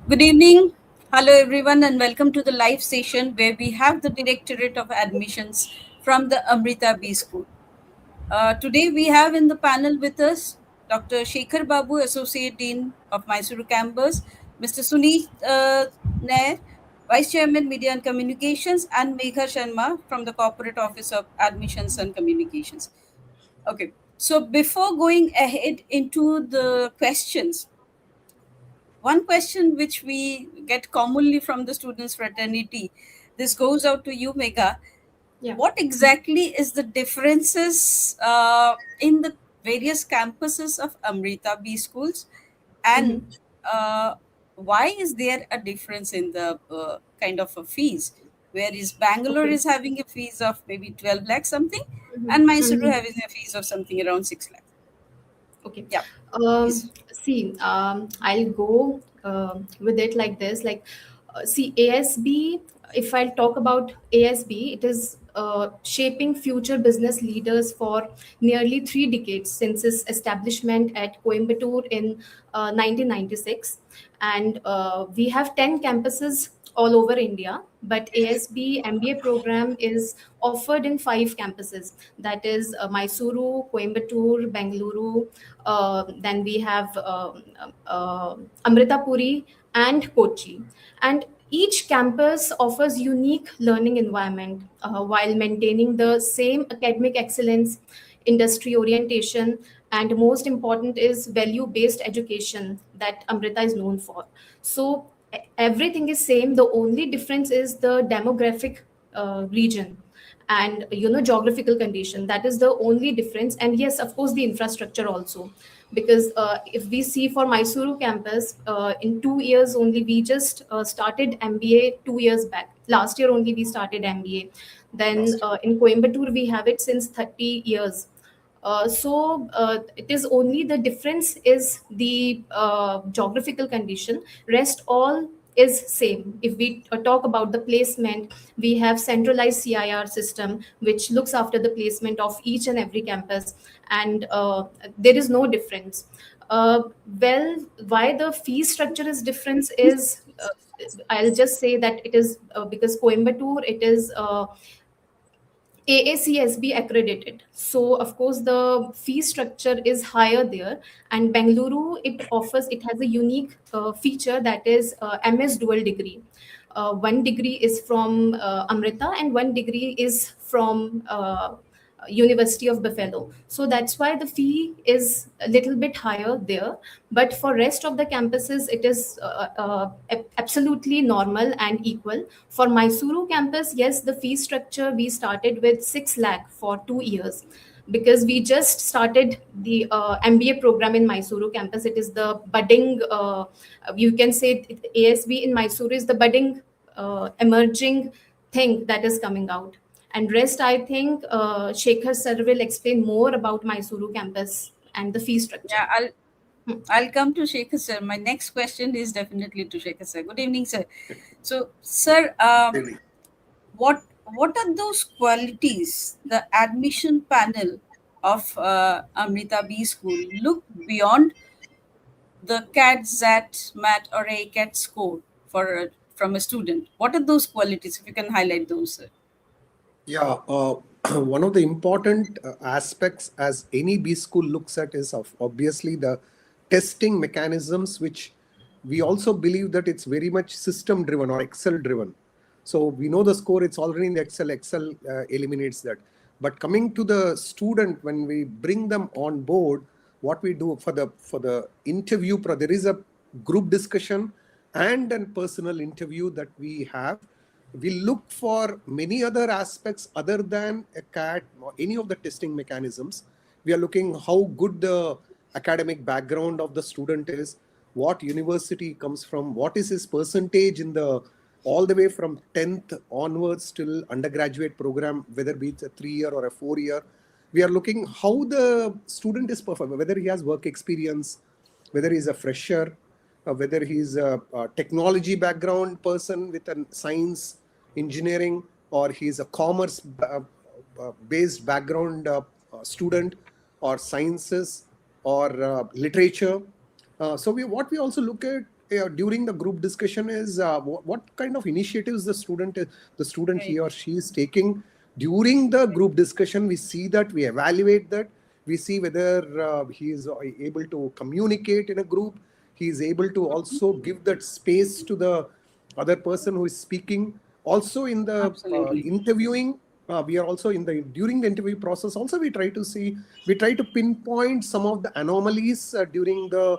Good evening. Hello, everyone, and welcome to the live session where we have the Directorate of Admissions from the Amrita B School. Today, we have in the panel with us Dr. Shekhar Babu, Associate Dean of Mysuru Campus, Mr. Sunil Nair, Vice Chairman, Media and Communications, and Megha Sharma from the Corporate Office of Admissions and Communications. Okay, so before going ahead into the questions, one question which we get commonly from the students fraternity, this goes out to you, Megha. Yeah. What exactly is the differences in the various campuses of Amrita B schools, and Mm-hmm. uh, why is there a difference in the kind of a fees? Whereas Bangalore Okay. is having a fees of maybe 12 lakhs something, Mm-hmm. and Mysuru Mm-hmm. having a fees of something around 6 lakhs. Okay. Yeah, please. I'll go with it like this. See, ASB, if I'll talk about ASB, it is shaping future business leaders for nearly 3 decades since its establishment at Coimbatore in 1996. And we have 10 campuses all over India, but ASB MBA program is offered in 5 campuses. That is Mysuru, Coimbatore, Bengaluru, then we have Amrita Puri and Kochi. And each campus offers unique learning environment while maintaining the same academic excellence, industry orientation, and most important is value-based education that Amrita is known for. So everything is same. The only difference is the demographic region and geographical condition. That is the only difference. And yes, of course, the infrastructure also, because if we see for Mysuru campus, in 2 years only we just started MBA 2 years back. Last year only we started MBA. Then in Coimbatore we have it since 30 years. It is only the difference is the geographical condition. Rest all is same. If we talk about the placement, we have centralized CIR system which looks after the placement of each and every campus, and there is no difference. Uh, well, why the fee structure is difference is, I'll just say that it is because Coimbatore, it is AACSB accredited. So of course the fee structure is higher there. And Bengaluru, it has a unique feature, that is MS dual degree. One degree is from Amrita and one degree is from University of Buffalo. So that's why the fee is a little bit higher there. But for rest of the campuses, it is absolutely normal and equal. For Mysuru campus, yes, the fee structure we started with 6 lakh for 2 years, because we just started the MBA program in Mysuru campus. It is the budding, you can say ASB in Mysuru is the budding, emerging thing that is coming out. And rest, I think Shekhar sir will explain more about Mysuru campus and the fee structure. Yeah, I'll come to Shekhar sir. My next question is definitely to Shekhar sir. Good evening, sir. So, sir, what are those qualities the admission panel of Amrita B School look beyond the CAT, ZAT, MAT, or ACAT score from a student? What are those qualities? If you can highlight those, sir. Yeah, one of the important aspects as any B school looks at is obviously the testing mechanisms, which we also believe that it's very much system driven or Excel driven. So we know the score, it's already in the Excel. Excel eliminates that. But coming to the student, when we bring them on board, what we do for the interview, there is a group discussion and a personal interview that we have. We look for many other aspects other than a CAT or any of the testing mechanisms. We are looking how good the academic background of the student is, what university comes from, what is his percentage in the all the way from 10th onwards till undergraduate program, whether be it a 3-year or a 4-year. We are looking how the student is performing, whether he has work experience, whether he's a fresher, whether he's a technology background person with a science, engineering, or he's a commerce based background student, or sciences, or literature. So what we also look at during the group discussion is what kind of initiatives the student he Right. or she is taking during the group discussion. We see that, we evaluate that, we see whether he is able to communicate in a group, he is able to Mhm. also give that space to the other person who is speaking. Also in the Absolutely. interviewing, we are also in the during the interview process also, we try to pinpoint some of the anomalies during the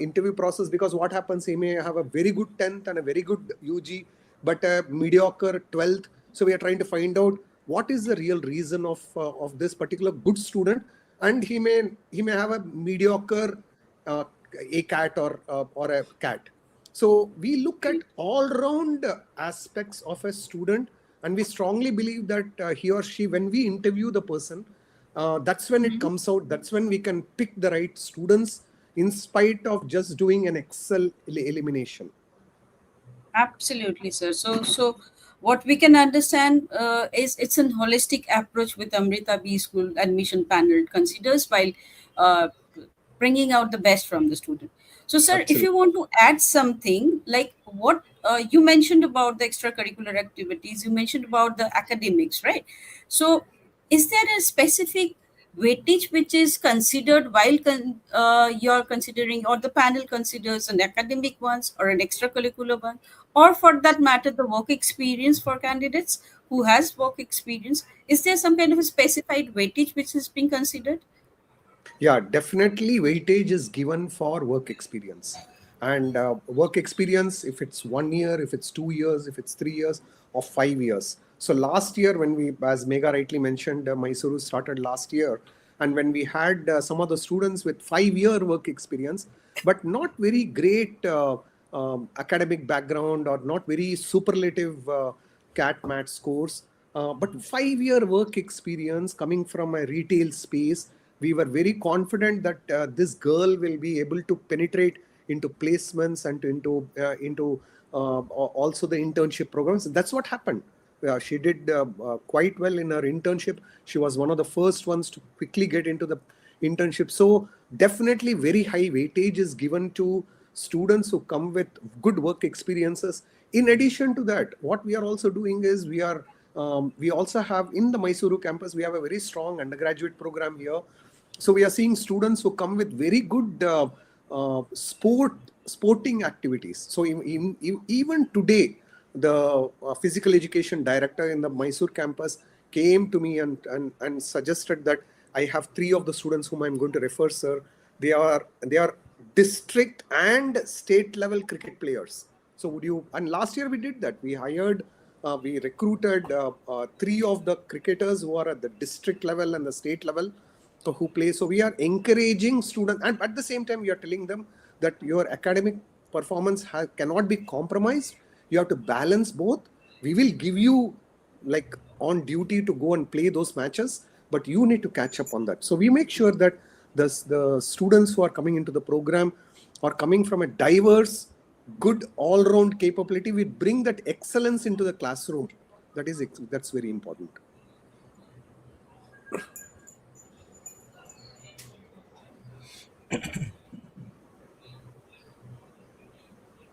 interview process, because what happens, he may have a very good 10th and a very good UG but a mediocre 12th. So we are trying to find out what is the real reason of this particular good student, and he may have a mediocre uh, a cat or a cat. So we look at all round aspects of a student, and we strongly believe that he or she, when we interview the person, that's when it Mhm. comes out. That's when we can pick the right students in spite of just doing an Excel elimination. Absolutely, sir. So what we can understand is it's an holistic approach with Amrita B School admission panel considers while uh, bringing out the best from the student. So, sir, if you Absolutely. want to add something like what you mentioned about the extracurricular activities, you mentioned about the academics, right? So, is there a specific weightage which is considered while you're considering, or the panel considers an academic ones or an extracurricular one, or for that matter, the work experience for candidates who has work experience? Is there some kind of a specified weightage which is being considered? Yeah, definitely weightage is given for work experience. And work experience, if it's 1 year, if it's 2 years, if it's 3 years, or 5 years. So last year, when we, as Mega rightly mentioned, Mysuru started last year. And when we had some of the students with 5 year work experience, but not very great academic background or not very superlative cat mat scores, but 5 year work experience coming from a retail space, we were very confident that this girl will be able to penetrate into placements and also the internship programs. That's what happened. She did quite well in her internship. She was one of the first ones to quickly get into the internship. So definitely very high weightage is given to students who come with good work experiences. In addition to that, what we are also doing is we also have in the Mysuru campus, we have a very strong undergraduate program here. So we are seeing students who come with very good sporting activities. So even today, the physical education director in the Mysore campus came to me and suggested that I have three of the students whom I'm going to refer, sir. They are district and state level cricket players. So would you? And last year we did that. We recruited three of the cricketers who are at the district level and the state level, so who play. So we are encouraging students, and at the same time we are telling them that your academic performance cannot be compromised. You have to balance both. We will give you like on duty to go and play those matches, but you need to catch up on that. So we make sure that the students who are coming into the program are coming from a diverse, good all-round capability. We bring that excellence into the classroom. That's very important.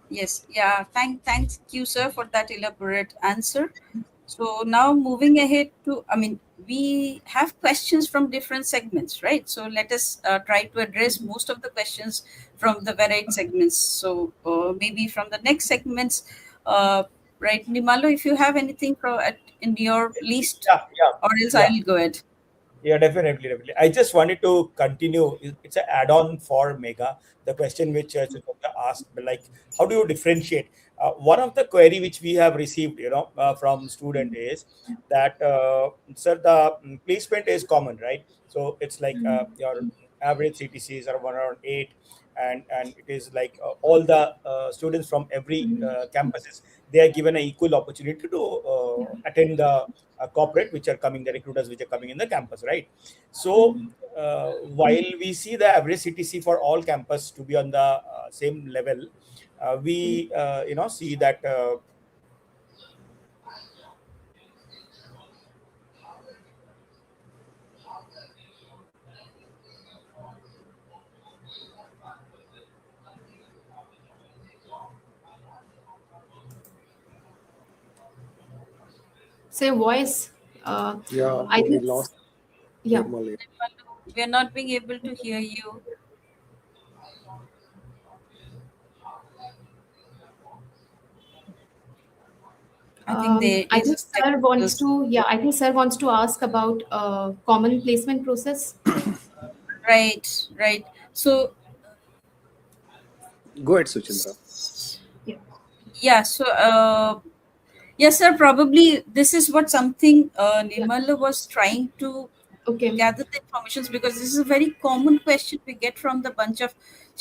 Yes, yeah. Thank you, sir, for that elaborate answer. So now moving ahead to, I mean, we have questions from different segments, right? So let us try to address most of the questions from the varied segments. So maybe from the next segments, right, Nimalo, if you have anything in your list, Yeah, yeah, or else yeah. I'll go ahead. Yeah, definitely, definitely. I just wanted to continue. It's an add-on for Mega. The question which Sucheta asked, like, how do you differentiate? One of the query which we have received, from student is that, sir, the placement is common, right? So it's like your average CTCs are around 8, and it is like all the students from every campuses, they are given an equal opportunity to attend the corporate which are coming, the recruiters which are coming in the campus, right? So while we see the average CTC for all campus to be on the same level, we see that say voice. Uh, Yeah, I we think, lost yeah. Nirmal. We are not being able to hear you. I think there I is think a sir technical. wants to, yeah, I think sir wants to ask about common placement process. Right, right. So Go ahead, Suchindra. Yeah. yeah, so yes, sir. Probably this is what something Yeah. Nirmala was trying to Okay. gather the informations, because this is a very common question we get from the bunch of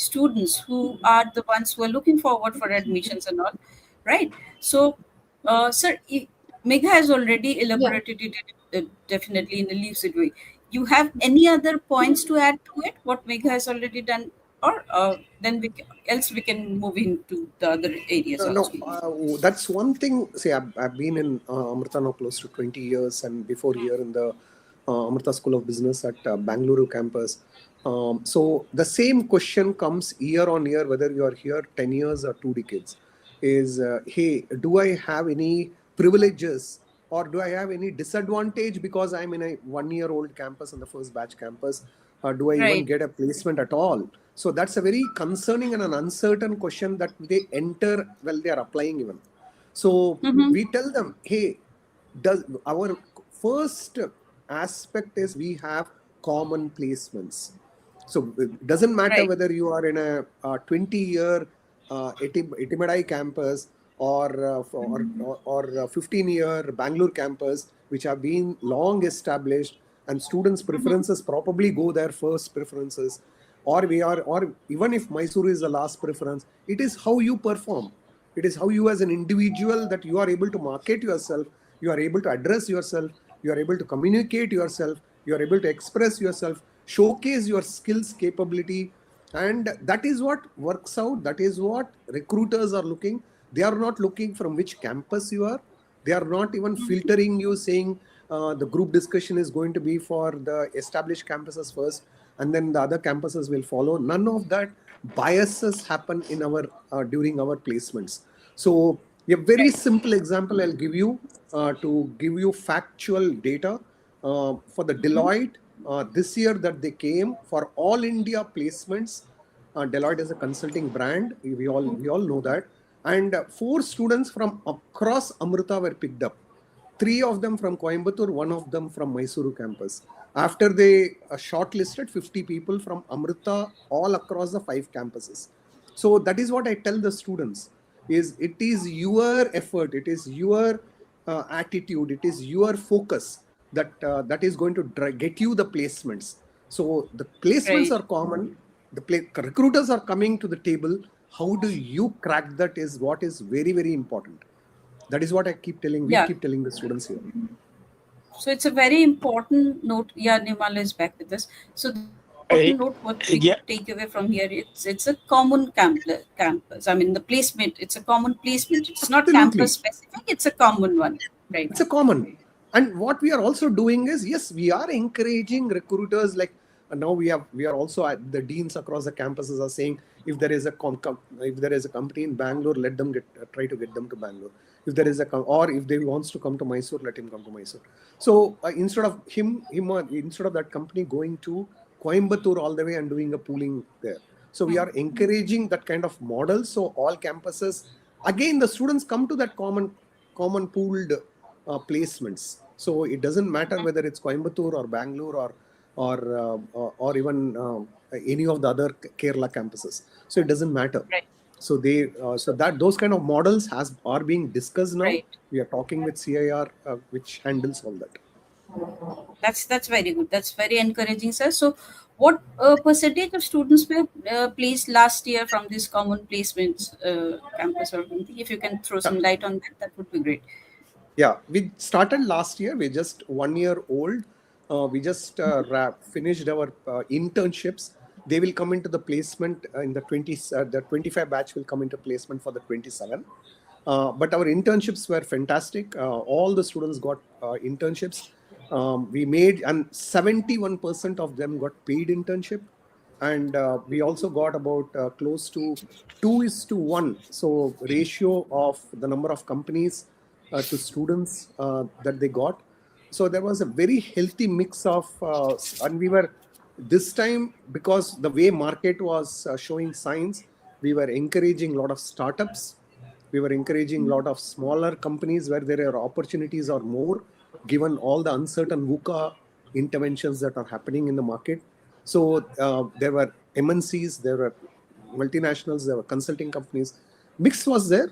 students who are the ones who are looking forward for admissions and all, right? So, sir, Megha has already Yeah. elaborated it definitely in a lucid way. You have any other points to add to it? What Megha has already done, or then else we can move into the other areas No, also. that's one thing. See, I've been in Amrita now close to 20 years, and before here in the Amrita School of Business at Bangalore campus. So the same question comes year on year, whether you are here 10 years or 2 decades, is hey, do I have any privileges or do I have any disadvantage because I'm in a 1 year old campus and the first batch campus? Do I even Right. get a placement at all? So that's a very concerning and an uncertain question that they enter while they are applying even. So Mm-hmm. we tell them, hey, does our first aspect is we have common placements. So it doesn't matter Right. whether you are in a 20-year Etimedai campus or 15-year Bangalore campus, which have been long established, and students' Mm-hmm. preferences probably go their first preferences, or even if Mysore is the last preference, it is how you perform. It is how you as an individual that you are able to market yourself, you are able to address yourself, you are able to communicate yourself, you are able to express yourself, showcase your skills, capability, and that is what works out. That is what recruiters are looking. They are not looking from which campus you are. They are not even filtering you saying the group discussion is going to be for the established campuses first and then the other campuses will follow. None of that biases happen in our during our placements. So a very Right. simple example I'll give you to give you factual data for the Mm-hmm. Deloitte this year that they came for all India placements. Deloitte is a consulting brand. We all know that. And four students from across Amrita were picked up. Three of them from Coimbatore, one of them from Mysuru campus. After they shortlisted 50 people from Amrita all across the 5 campuses. So that is what I tell the students: is it is your effort, it is your attitude, it is your focus that is going to get you the placements. So the placements Right. are common. Recruiters are coming to the table. How do you crack that is what is very, very important. That is what I keep telling. We Yeah. keep telling the students here. So it's a very important note. Yeah, Nirmala is back with us. So the very important note what we Yeah, could take away from here, it's a common campus. I mean the placement, it's a common placement. It's not campus Absolutely. specific, it's a common one. Right. It's a common. And what we are also doing is, yes, we are encouraging recruiters. Like now we are also at the deans across the campuses are saying, if there is a if there is a company in Bangalore, let them try to get them to Bangalore. If there is or if they wants to come to Mysore, let him come to Mysore. So instead of instead of that company going to Coimbatore all the way and doing a pooling there. So we are encouraging that kind of model. So all campuses, again, the students come to that common pooled placements. So it doesn't matter whether it's Coimbatore or Bangalore or even any of the other Kerala campuses. So it doesn't matter. Right. So so that those kind of models are being discussed now. Right. We are talking with CIR, which handles all that. That's very good. That's very encouraging, sir. So, what percentage of students were placed last year from this common placements campus or something? If you can throw Yeah, some light on that, that would be great. yeah. We started last year. We're just 1 year old. We just finished our internships. They will come into the placement in the 25 batch will come into placement for the 27. But our internships were fantastic. All the students got internships. We made, and 71% of them got paid internship. And we also got about close to 2:1. So ratio of the number of companies to students that they got. So there was a very healthy mix of, and we were this time, because the way market was showing signs, we were encouraging a lot of startups. We were encouraging a lot of smaller companies where there are opportunities or more, given all the uncertain VUCA interventions that are happening in the market. So there were MNCs, there were multinationals, there were consulting companies. Mix was there.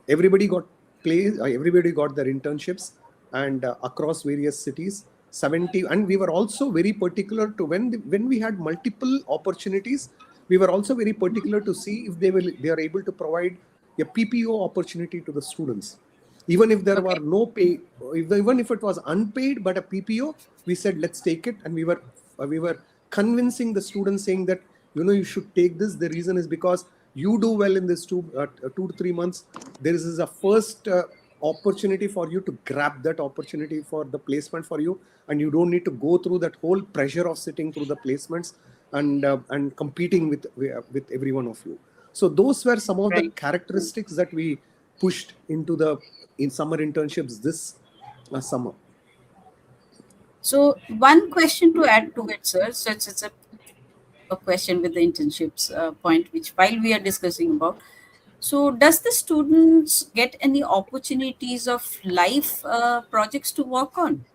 Everybody got everybody got their internships, and across various cities. 70, and we were also very particular to when we had multiple opportunities, we were also very particular to see if they are able to provide a PPO opportunity to the students, even if there were Okay. no pay, even if it was unpaid but a PPO. We said let's take it, and we were convincing the students, saying that you should take this. The reason is because you do well in this 2 to 3 months. There is a first opportunity for you to grab that opportunity for the placement for you, and you don't need to go through that whole pressure of sitting through the placements and competing with every one of you. So those were some of the Right. characteristics that we pushed into the in summer internships this summer. So one question to add to it, sir. So it's a question with the internships point, which while we are discussing about. So does the students get any opportunities of life projects to work on?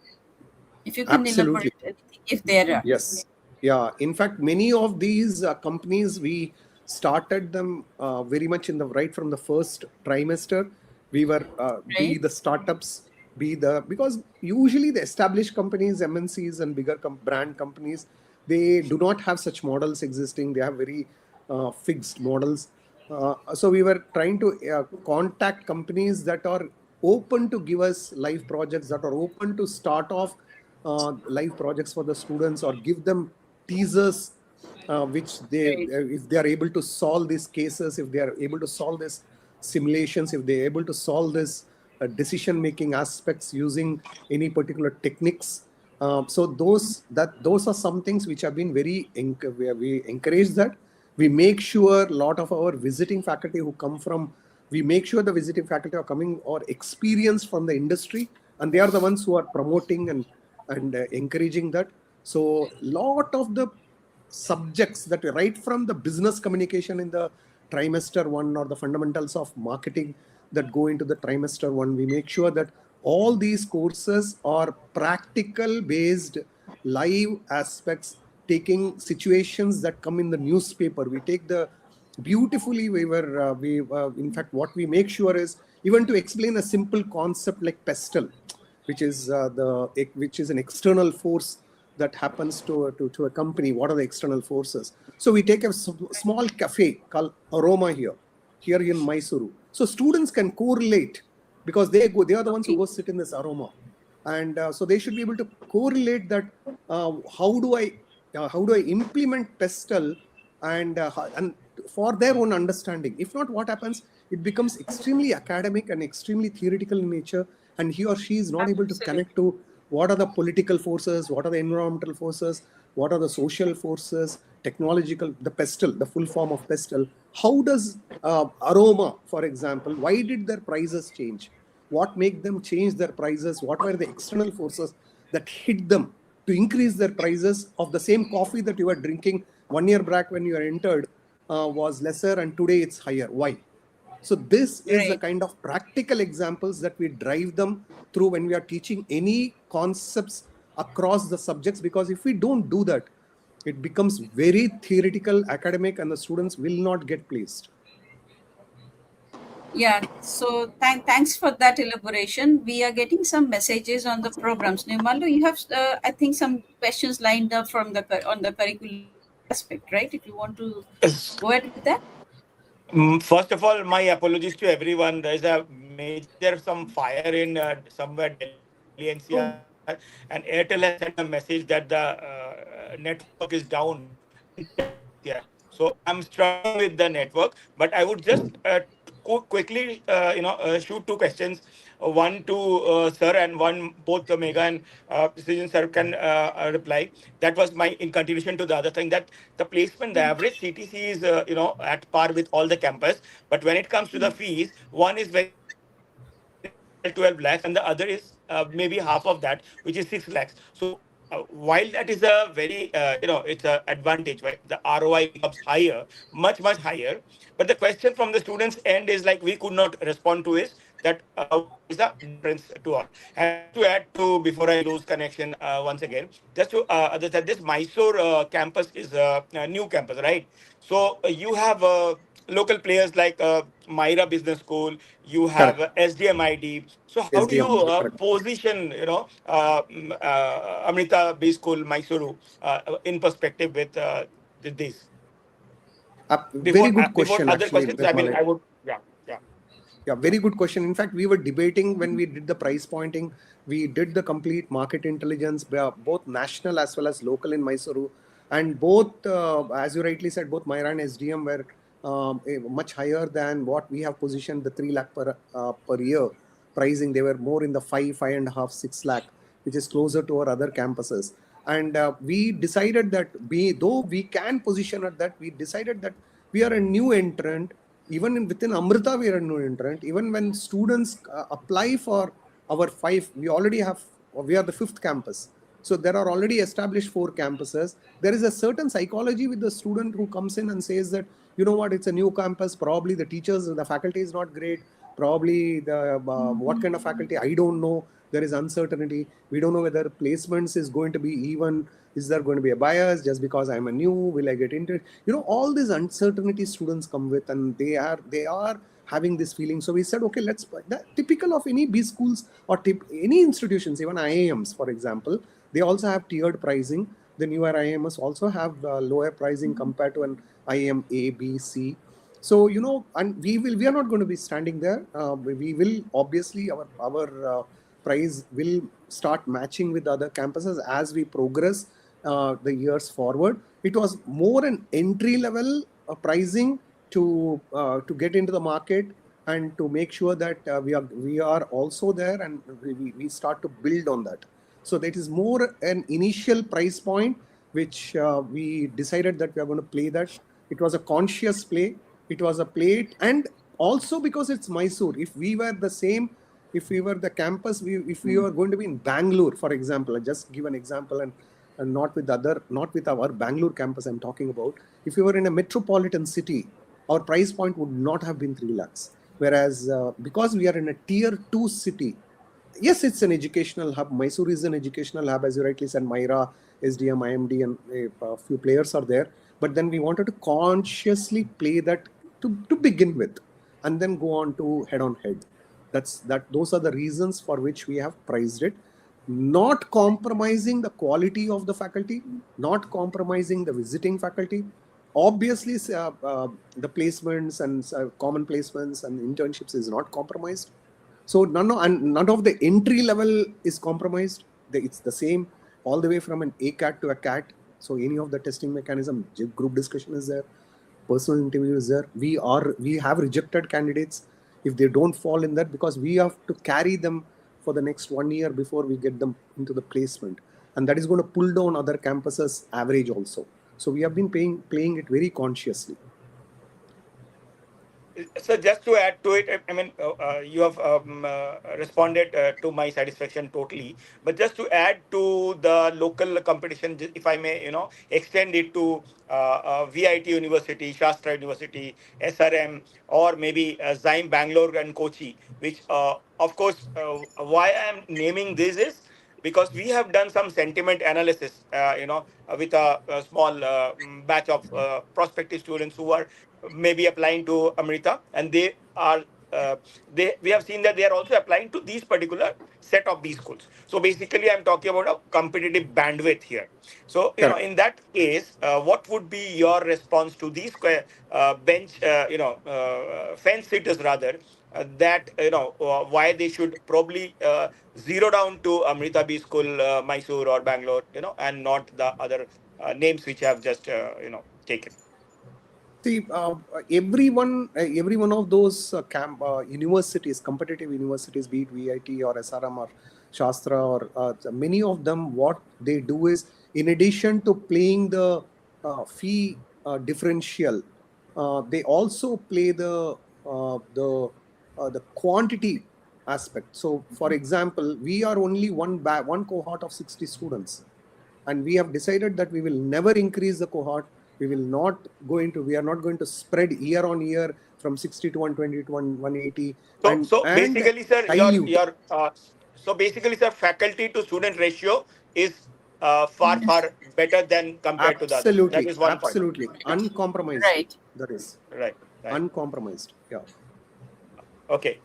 If you can Absolutely. elaborate anything, if there are. Yes. Yeah. In fact, many of these companies, we started them very much in the right from the first trimester. We were be Right. the startups, be the because usually the established companies, MNCs, and bigger brand companies, they do not have such models existing. They have very fixed models. So we were trying to contact companies that are open to give us live projects, that are open to start off live projects for the students, or give them teasers which they Right. if they are able to solve these cases, if they are able to solve these simulations, if they are able to solve this decision making aspects using any particular techniques. So those are some things which have been where we encourage that. We make sure a lot of our visiting faculty who come from, we make sure the visiting faculty are coming or experienced from the industry, and they are the ones who are promoting and encouraging that. So lot of the subjects that right from the business communication in the trimester one, or the fundamentals of marketing that go into the trimester one, we make sure that all these courses are practical based, live aspects, taking situations that come in the newspaper. We take the beautifully we in fact what we make sure is even to explain a simple concept like pestle, which is an external force that happens to a company. What are the external forces? So we take a small cafe called Aroma here in Mysuru. So students can correlate, because they are the ones who Okay. go sit in this Aroma, and so they should be able to correlate that. How do I implement pestle, and for their own understanding. If not, what happens? It becomes extremely academic and extremely theoretical in nature, and he or she is not able to Absolutely. connect to what are the political forces, what are the environmental forces, what are the social forces, technological, the pestle, the full form of pestle. How does Aroma, for example, why did their prices change? What make them change their prices? What were the external forces that hit them to increase their prices of the same coffee that you were drinking 1 year back when you were entered was lesser, and today it's higher? Why? So this is the Right. kind of practical examples that we drive them through when we are teaching any concepts across the subjects, because if we don't do that, it becomes very theoretical, academic, and the students will not get placed. Yeah. So thanks for that elaboration. We are getting some messages on the programs. Nimalu, you have I think some questions lined up from on the curricular aspect, right? If you want to Yes. go ahead with that. First of all, my apologies to everyone. There's a major some fire in somewhere Delhi NCR, and Airtel has sent a message that the network is down in Delhi NCR. So I'm struggling with the network, but I would just quickly shoot two questions, one to sir and one both Mega and Precision sir can reply. That was my in continuation to the other thing, that the placement, the average CTC is at par with all the campus, but when it comes to the fees, one is very high, one is very low. 12 lakhs, and the other is maybe half of that, which is 6 lakhs. So while that is a very it's a advantage, right? The ROI becomes higher, much higher. But the question from the students end is like we could not respond to is that what is the difference to all. And just to add to, before I lose connection once again, just to that this Mysore campus is a new campus, right? So you have local players like Myra Business School, you have Correct. SDMID. So how do you SDM, correct. position, Amrita B School, Mysuru, in perspective with this? Very good Before question, other actually, questions, I mean, Nirmala. I would, yeah, yeah. Yeah, very good question. In fact, we were debating when we did the price pointing. We did the complete market intelligence, both national as well as local in Mysuru, and both, as you rightly said, both Myra and SDM were much higher than what we have positioned the 3 lakh per year pricing. They were more in the 5.5, 6 lakh, which is closer to our other campuses. And we decided that though we can position at that, we decided that we are a new entrant. Even within Amrita, we are a new entrant. Even when students apply for our five, we are the fifth campus. So there are already established four campuses. There is a certain psychology with the student who comes in and says that, you know what, it's a new campus. Probably the teachers, the faculty is not great. Probably the what kind of faculty, I don't know. There is uncertainty. We don't know whether placements is going to be even. Is there going to be a bias just because I'm a new? Will I get into it? All these uncertainty students come with, and they are having this feeling. So we said, okay, let's that typical of any B schools or any institutions, even IIMs, for example, they also have tiered pricing. The newer IIMs also have lower pricing compared to an IIM A, B, C. So and we are not going to be standing there. We will obviously our price will start matching with other campuses as we progress the years forward. It was more an entry level pricing to get into the market and to make sure that we are also there, and we start to build on that. So that is more an initial price point which we decided that we are going to play that. It was a conscious play. It was a play, and also because it's Mysore. If we were the same, if we were the campus, if we were going to be in Bangalore, for example, I just give an example, and not with our Bangalore campus I'm talking about. If we were in a metropolitan city, our price point would not have been 3 lakhs. Whereas because we are in a tier 2 city, yes, it's an educational hub. Mysore is an educational hub, as you rightly said. Myra, SDM, IMD, and a few players are there. But then we wanted to consciously play that to begin with, and then go on to head on head. Those are the reasons for which we have priced it, not compromising the quality of the faculty, not compromising the visiting faculty. Obviously, the placements and common placements and internships is not compromised. So none of the entry level is compromised. It's the same all the way from an ACAT to a CAT. So any of the testing mechanism, group discussion is there, personal interview is there. We have rejected candidates if they don't fall in that, because we have to carry them for the next 1 year before we get them into the placement, and that is going to pull down other campuses average also. So we have been playing it very consciously. So just to add to it, I mean, you have responded to my satisfaction totally. But just to add to the local competition, if I may, extend it to VIT University, Shastra University, SRM, or maybe Zyme Bangalore and Kochi, which, of course, why I am naming this is because we have done some sentiment analysis, with a small batch of prospective students who are maybe applying to Amrita, and they are we have seen that they are also applying to these particular set of B schools. So basically, I'm talking about a competitive bandwidth here. So Correct. in that case, what would be your response to these fence sitters rather? That why they should probably zero down to Amrita B School, Mysore or Bangalore, and not the other names which I have just taken. See, every one of those universities, competitive universities, be it VIT or SRM or Shastra or many of them, what they do is, in addition to playing the fee differential, they also play the quantity aspect. So, for example, we are only one cohort of 60 students, and we have decided that we will never increase the cohort. We are not going to spread year on year from 60 to 120 to 180 So and basically, sir, dilute. sir, faculty to student ratio is far better than compared to the others. That Absolutely, is one point. absolutely uncompromised. Right. That is Right, right. uncompromised. Yeah. Okay.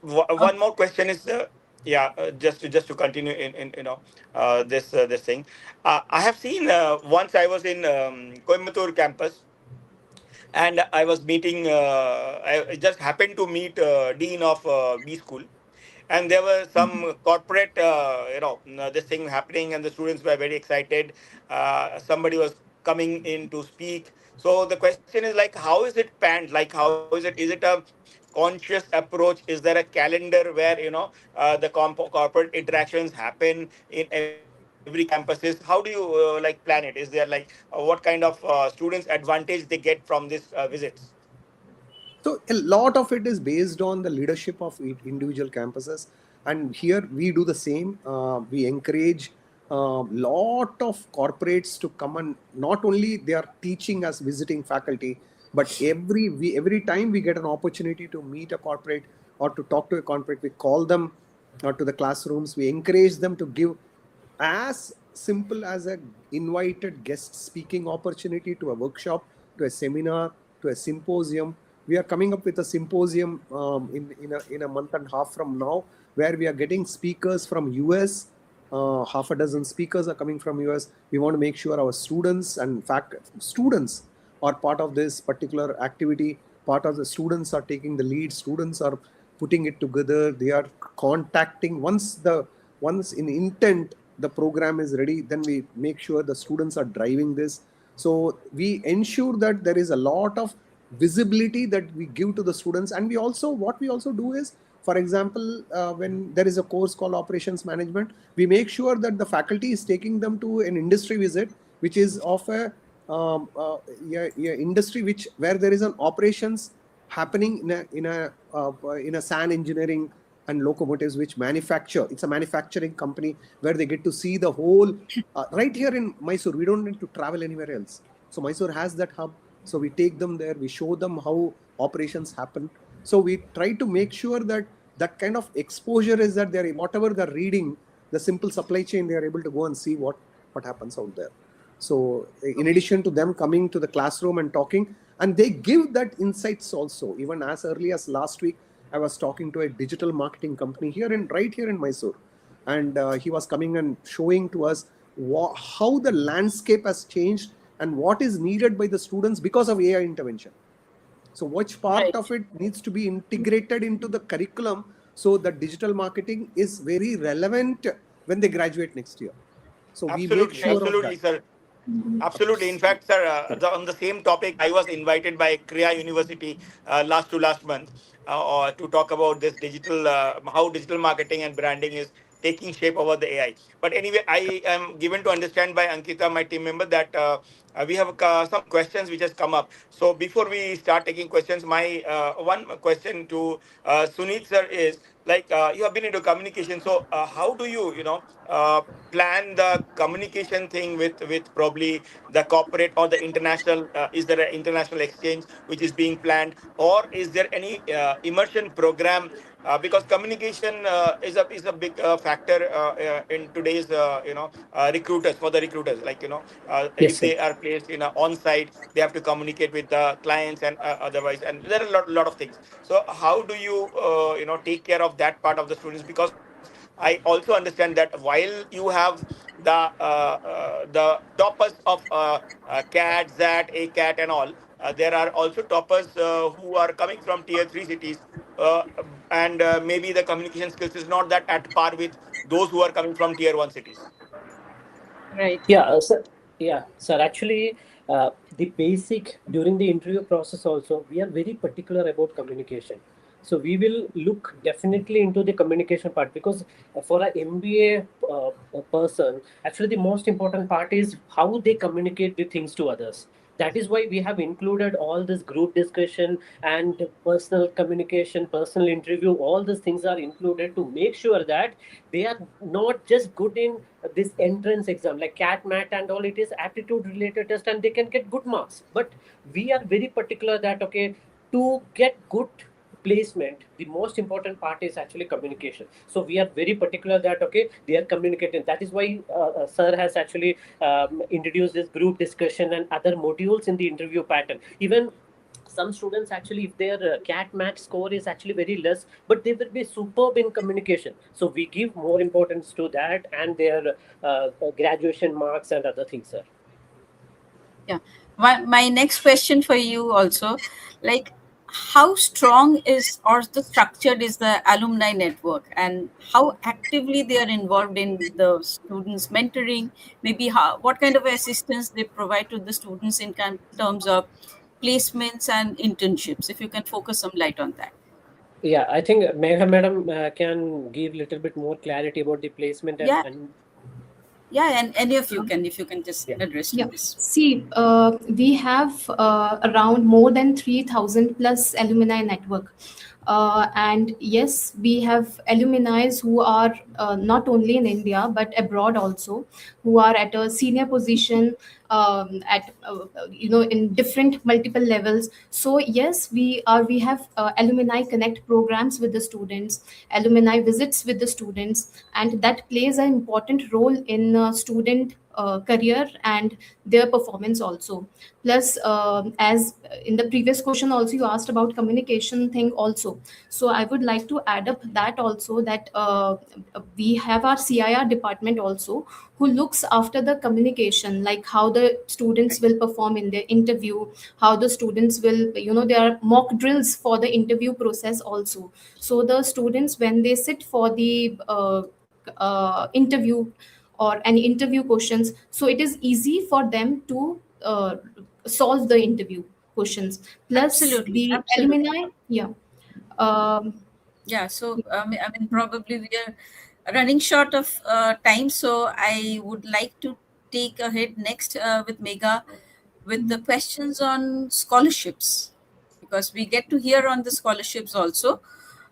One more question is, yeah, just to continue in this thing. I have seen once I was in Coimbatore campus, and I was meeting. I just happened to meet dean of B school, and there were some corporate, this thing happening, and the students were very excited. Somebody was coming in to speak. So the question is like, how is it panned? Like, how is it? Is it a conscious approach? Is there a calendar where the corporate interactions happen in every campuses? How do you like plan it? Is there like what kind of students advantage they get from this visits? So a lot of it is based on the leadership of individual campuses, and here we do the same. We encourage a lot of corporates to come, and not only they are teaching as visiting faculty, but every time we get an opportunity to meet a corporate or to talk to a corporate, we call them to the classrooms. We encourage them to give as simple as a invited guest speaking opportunity to a workshop, to a seminar, to a symposium. We are coming up with a symposium in a month and a half from now, where we are getting speakers from US. Half a dozen speakers are coming from US. We want to make sure our students students are part of this particular activity. Part of the students are taking the lead. Students are putting it together. They are contacting once in intent the program is ready, then we make sure the students are driving this. So we ensure that there is a lot of visibility that we give to the students. And what we also do is, for example, when there is a course called operations management, we make sure that the faculty is taking them to an industry visit, which is of a industry where there is an operations happening in a sand engineering and locomotives which manufacture. It's a manufacturing company where they get to see the whole right here in Mysore. We don't need to travel anywhere else. So Mysore has that hub. So we take them there, we show them how operations happen. So we try to make sure that that kind of exposure is that whatever they're reading, the simple supply chain, they are able to go and see what happens out there. So in addition to them coming to the classroom and talking, and they give that insights also. Even as early as last week, I was talking to a digital marketing company right here in Mysore, and he was coming and showing to us how the landscape has changed and what is needed by the students because of AI intervention. So which part of it needs to be integrated into the curriculum so that digital marketing is very relevant when they graduate next year. So we make Absolutely, sure of that. absolutely, sir. Absolutely. In fact, sir, on the same topic, I was invited by Kriya University last month to talk about this how digital marketing and branding is taking shape over the AI. But anyway, I am given to understand by Ankita, my team member, that we have some questions which has come up. So before we start taking questions, my one question to Sunit sir is like, you have been into communication. So how do you plan the communication thing with probably the corporate or the international? Is there an international exchange which is being planned, or is there any immersion program? Because communication is a big factor in today's recruiters, for the recruiters, like Yes, if sir. they are placed in a on site, they have to communicate with the clients and otherwise, and there are a lot of things. So how do you take care of that part of the students? Because I also understand that while you have the toppers of CAT, ZAT, ACAT, and all, there are also toppers who are coming from tier 3 cities, uh, and maybe the communication skills is not that at par with those who are coming from tier 1 cities. Right. Yeah, sir. Yeah, sir. Actually, the basic during the interview process also, we are very particular about communication. So we will look definitely into the communication part, because for an MBA person, actually the most important part is how they communicate the things to others. That is why we have included all this group discussion and personal communication, personal interview. All these things are included to make sure that they are not just good in this entrance exam like cat mat and all. It is aptitude related test and they can get good marks, but we are very particular that okay, to get good placement, the most important part is actually communication. So we are very particular that okay, they are communicating. That is why sir has actually introduced this group discussion and other modules in the interview pattern. Even some students actually, if their cat mat score is actually very less, but they will be superb in communication, so we give more importance to that and their graduation marks and other things, sir. Yeah. My next question for you also, like, how strong is or the structured is the alumni network, and how actively they are involved in the students mentoring, maybe how, what kind of assistance they provide to the students in terms of placements and internships, if you can focus some light on that. Yeah, I think Megha madam can give little bit more clarity about the placement Yeah, and yeah, and any of you can, if you can just yeah. address to Yeah. this. See, we have around more than 3,000 plus alumni network. And yes, we have alumni who are not only in India but abroad also, who are at a senior position, at in different multiple levels. So yes, we have alumni connect programs with the students, alumni visits with the students, and that plays an important role in student career and their performance also. Plus, as in the previous question also you asked about communication thing also, so I would like to add up that also, that we have our CIR department also, who looks after the communication, like how the students will perform in their interview, how the students will, there are mock drills for the interview process also. So the students, when they sit for the interview or any interview questions, so it is easy for them to solve the interview questions. Plus Absolutely, the absolutely. alumni, yeah. um, Yeah, so I mean, probably we are running short of time, so I would like to take ahead next with Mega with the questions on scholarships, because we get to hear on the scholarships also.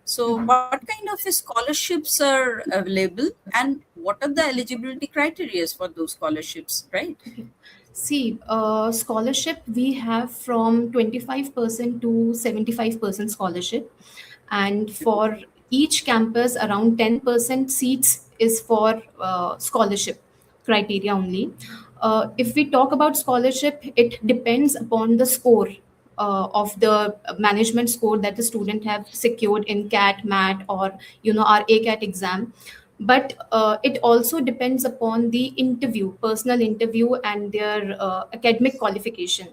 So, what kind of scholarships are available, and what are the eligibility criteria for those scholarships, right? Okay. See, scholarship we have from 25% to 75% scholarship, and for each campus, around 10% seats is for scholarship criteria only. If we talk about scholarship, it depends upon the score of the management score that the student have secured in CAT, MAT, or our ACAT exam. But it also depends upon the interview, personal interview, and their academic qualification.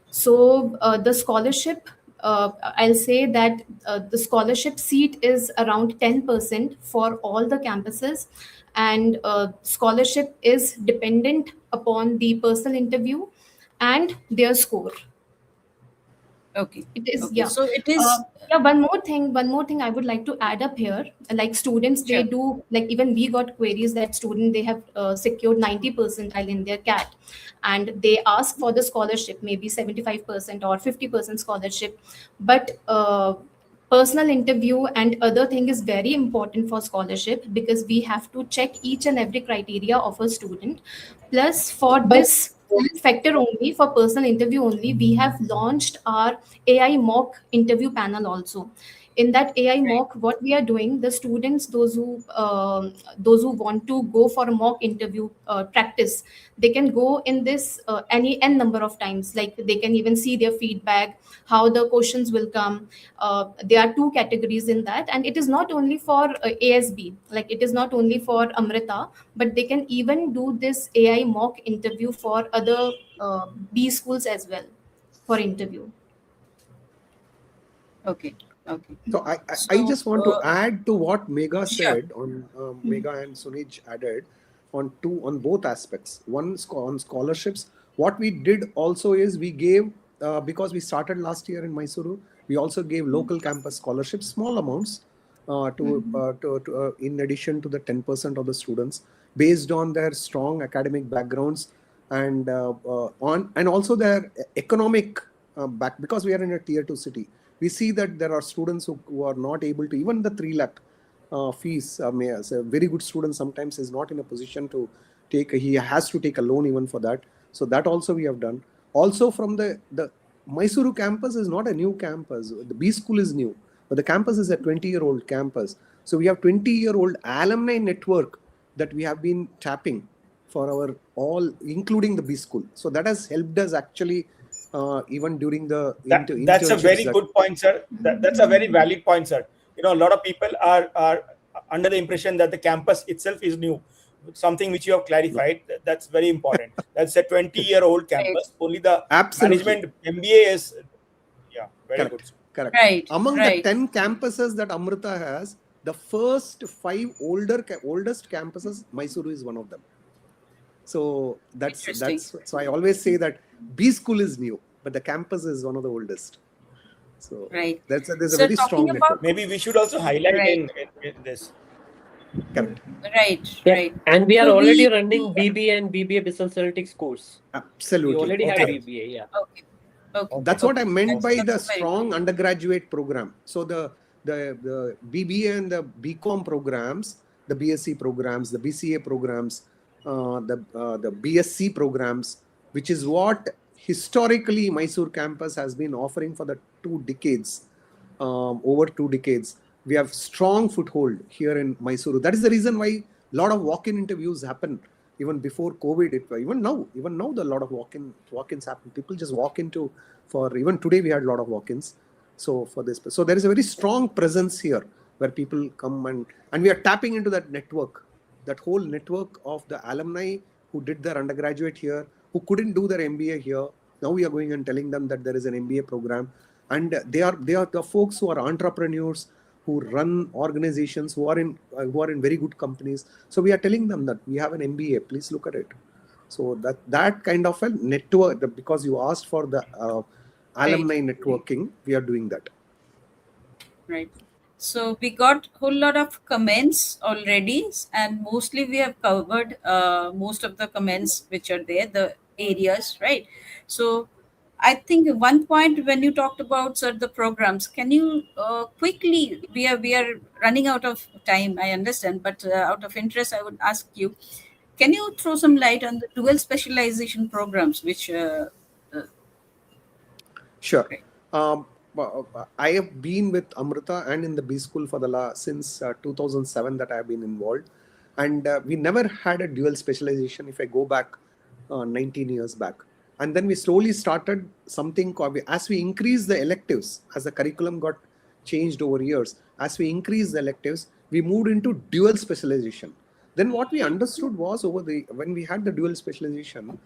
So the scholarship, I'll say that the scholarship seat is around 10% for all the campuses, and scholarship is dependent upon the personal interview and their score. Okay, It is, okay. yeah. So it is, Yeah, one more thing I would like to add up here. Like students, they sure. do, like even we got queries that student, they have secured 90 percentile in their CAT, and they ask for the scholarship, maybe 75% or 50% scholarship. But personal interview and other thing is very important for scholarship, because we have to check each and every criteria of a student. Plus, for this factor only, for personal interview only, we have launched our AI mock interview panel also. In that AI Right. mock, what we are doing, the students, those who want to go for a mock interview practice, they can go in this any n number of times. Like they can even see their feedback, how the questions will come. There are two categories in that, and it is not only for ASB, like it is not only for Amrita, but they can even do this AI mock interview for other B schools as well for interview. Okay, okay. So I So, just want to add to what Megha sure. said on Megha and Sunij added on both aspects. One on scholarships. What we did also is we gave because we started last year in Mysuru. We also gave local campus scholarships, small amounts, in addition to the 10% of the students based on their strong academic backgrounds. and also their economic back, because we are in a tier 2 city. We see that there are students who are not able to, even the 3 lakh fees. As a very good student sometimes is not in a position to take, he has to take a loan even for that. So that also we have done. Also from the Mysuru campus is not a new campus. The B school is new, but the campus is a 20-year-old campus. So we have 20-year-old alumni network that we have been tapping for our all, including the B school. So that has helped us actually even during the That's a very internships. good point, sir. That's a very valid point, sir. You know, a lot of people are under the impression that the campus itself is new, something which you have clarified. That's very important. That's a 20-year-old campus. Only the Absolutely. management MBA is, yeah, very Correct. good, sir. Correct. Right, Among right. the 10 campuses that Amrita has, the first 5 oldest campuses, Mysuru is one of them. So so I always say that B school is new, but the campus is one of the oldest. So Right. there's a So very talking strong about- network. Maybe we should also highlight Right. in this. Correct. Right, Yeah. right. And we are So already running BBA and BBA Business Analytics course. Absolutely. We already Okay. have BBA. Yeah. Okay. Okay. That's what I meant by the That's very strong undergraduate program. So the BBA and the BCom programs, the BSc programs, the BCA programs, the BSc programs, which is what historically Mysore campus has been offering for the 2 decades, over 2 decades. We have strong foothold here in Mysuru. That is the reason why a lot of walk-in interviews happen. Even before COVID, even now, a lot of walk-ins happen. People just walk into, for even today we had a lot of walk-ins. So for this, so there is a very strong presence here where people come and we are tapping into that network, that whole network of the alumni who did their undergraduate here, who couldn't do their MBA here. Now we are going and telling them that there is an MBA program, and they are the folks who are entrepreneurs, who run organizations, who are in very good companies. So we are telling them that we have an MBA, please look at it. So that kind of a network, because you asked for the alumni networking, we are doing that. Right. So we got a whole lot of comments already, and mostly we have covered most of the comments which are there, the areas, right? So I think one point when you talked about, sir, the programs, can you quickly, we are running out of time, I understand, but out of interest, I would ask you, can you throw some light on the dual specialization programs, which Sure. right. I have been with Amrita and in the B school for since 2007 that I have been involved, and we never had a dual specialization. If I go back 19 years back, and then we slowly started something as we increased the electives, as the curriculum got changed over years. As we increased the electives, we moved into dual specialization. Then what we understood was when we had the dual specialization,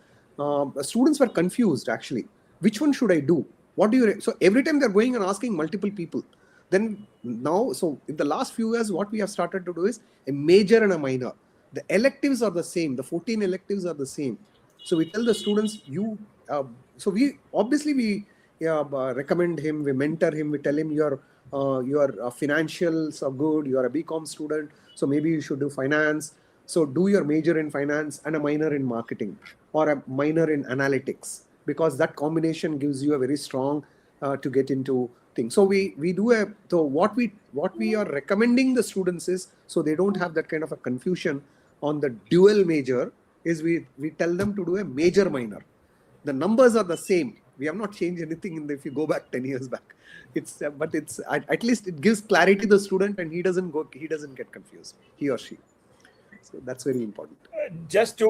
students were confused actually. Which one should I do? What do you? So every time they're going and asking multiple people. Then now, so in the last few years, what we have started to do is a major and a minor. The electives are the same. The 14 electives are the same. So we tell the students, so we obviously recommend him, we mentor him, we tell him your financials are good, you are a BCom student, so maybe you should do finance. So do your major in finance and a minor in marketing, or a minor in analytics, because that combination gives you a very strong to get into things. So what we are recommending the students is, so they don't have that kind of a confusion on the dual major, is we tell them to do a major minor. The numbers are the same. We have not changed anything if you go back 10 years back. But it's at least it gives clarity to the student, and he doesn't get confused, he or she. So that's very important. Just to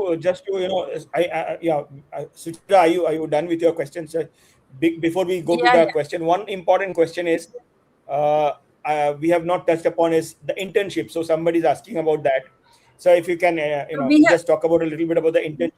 Suchitra, are you done with your questions? Before we go to the question, one important question is we have not touched upon is the internship. So somebody is asking about that. So if you can just talk about a little bit about the internship.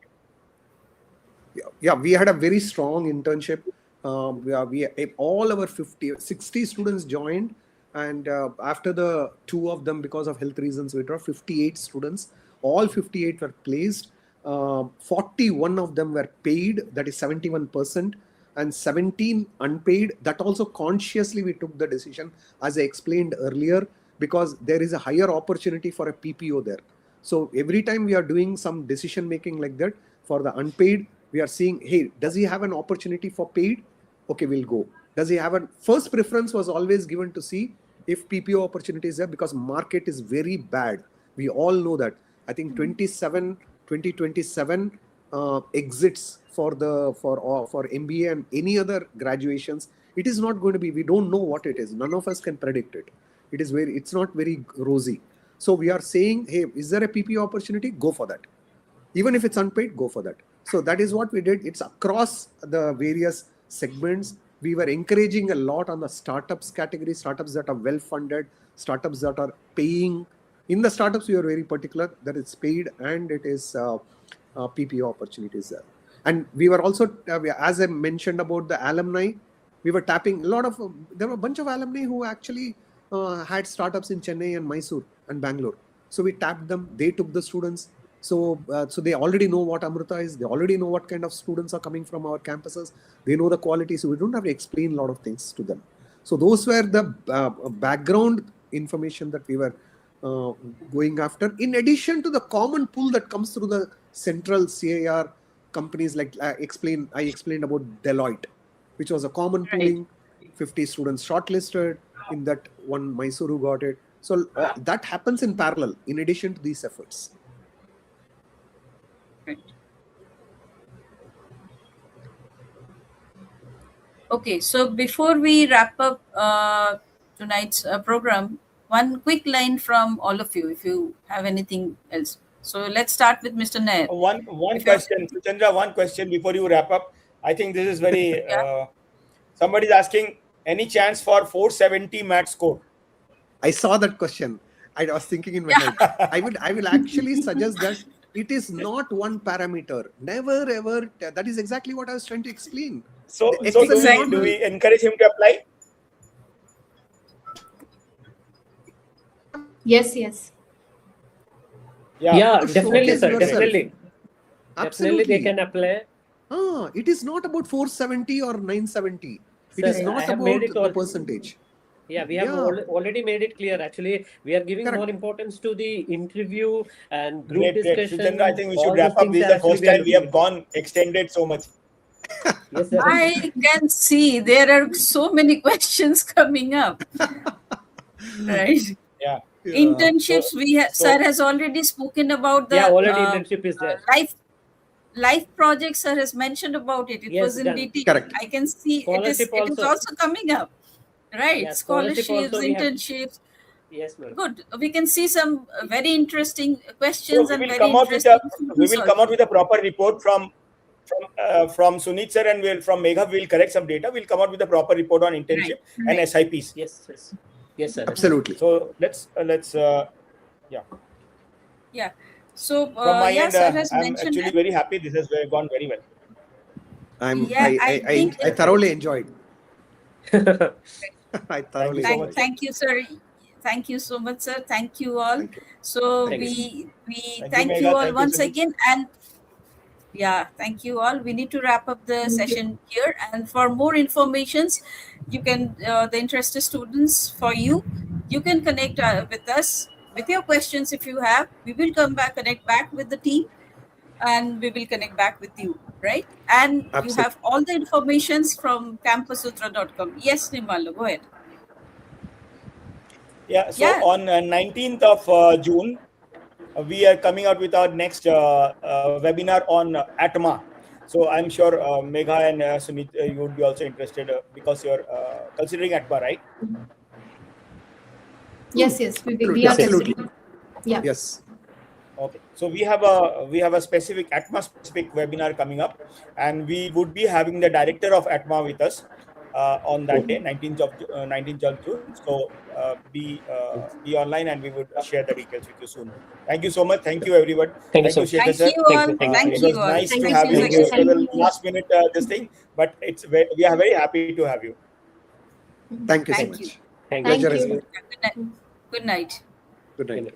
Yeah, we had a very strong internship. All our 60 students joined, and after the 2 of them, because of health reasons, we were 58 students. All 58 were placed. 41 of them were paid, that is 71%, and 17 unpaid. That also consciously we took the decision, as I explained earlier, because there is a higher opportunity for a PPO there. So every time we are doing some decision making like that, For the unpaid, we are seeing, hey, does he have an opportunity for paid? Okay, we'll go. Does he have a first preference was always given to see if PPO opportunity is there, because market is very bad. We all know that. I think 2027 exits for MBA and any other graduations. It is not going to be. We don't know what it is. None of us can predict it. It's not very rosy. So we are saying, hey, is there a PPO opportunity? Go for that. Even if it's unpaid, go for that. So that is what we did. It's across the various segments. We were encouraging a lot on the startups category, startups that are well-funded, startups that are paying. In the startups, we are very particular that it's paid and it is PPO opportunities there. And we were also, as I mentioned about the alumni, we were tapping there were a bunch of alumni who actually had startups in Chennai and Mysore and Bangalore. So we tapped them. They took the students. So they already know what Amrita is. They already know what kind of students are coming from our campuses. They know the quality. So we don't have to explain a lot of things to them. So those were the background information that we were going after. In addition to the common pool that comes through the central CAR companies, like I explained about Deloitte, which was a common pooling, 50 students shortlisted. In that one, Mysuru got it. So that happens in parallel, in addition to these efforts. Right. Okay, so before we wrap up tonight's program, one quick line from all of you, if you have anything else. So let's start with Mr. Nair. One question, Chandra, one question before you wrap up. I think this is very, somebody's asking, any chance for 470 math score? I saw that question. I was thinking in my head. I will actually suggest that it is not one parameter. Never ever. That is exactly what I was trying to explain. So do we encourage him to apply? Yes. Yeah, definitely, sir. yourself. Definitely. Absolutely. Definitely they can apply. It is not about 470 or 970. It Sir, is not about the percentage. Yeah, we have already made it clear. Actually, we are giving more importance to the interview and group discussion. Chandra, I think we should wrap up. This is the first time we have gone extended so much. Yes, sir. I can see there are so many questions coming up. Right. Yeah. Internships, sir has already spoken about the already internship is there. Life projects, sir has mentioned about it. It was in detail. Correct. I can see it is also coming up. Right. Yeah, scholarships, internships. Yes, ma'am. Good. We can see some very interesting questions So and we will very come out with a proper report from Sunit sir, and from Megha we'll correct some data. We'll come out with a proper report on internship and SIPs. Yes, sir. Absolutely. So let's Yeah. So from my end, sir has I'm mentioned actually very happy. This has gone very well. I thoroughly enjoyed. I thoroughly enjoyed. Thank you, sir. Thank you so much, sir. Thank you all. Thank you. So Thank we Thank thank you, you Megha. all Thank you, once Sunit. again, and thank you all. We need to wrap up the session here, and for more informations, you can the interested students, for you can connect with us with your questions if you have. We will connect back with the team, and we will connect back with you, right? And Absolutely. you have all the informations from campusutra.com. Yes, Nimalo, go ahead. Yeah. So on 19th of June, we are coming out with our next webinar on ATMA. So I'm sure Megha and Sunit, you would be also interested because you're considering ATMA, right? Yes. We are Absolutely. considering. Yeah. Yes. Okay, so we have a specific ATMA specific webinar coming up, and we would be having the director of ATMA with us on that day, 19th of June. So be online, and we would share the details with you soon. Thank you so much. Thank you, everyone. Thank you, sir. Shekhar Thank sir. you all. Thank you. Thank It you was all. nice Thank to you, have you. Shekhar It was sir. a last minute this thing, but we are very happy to have you. Thank you so Thank much. you. Thank Pleasure you. is mine. Good night. Good night.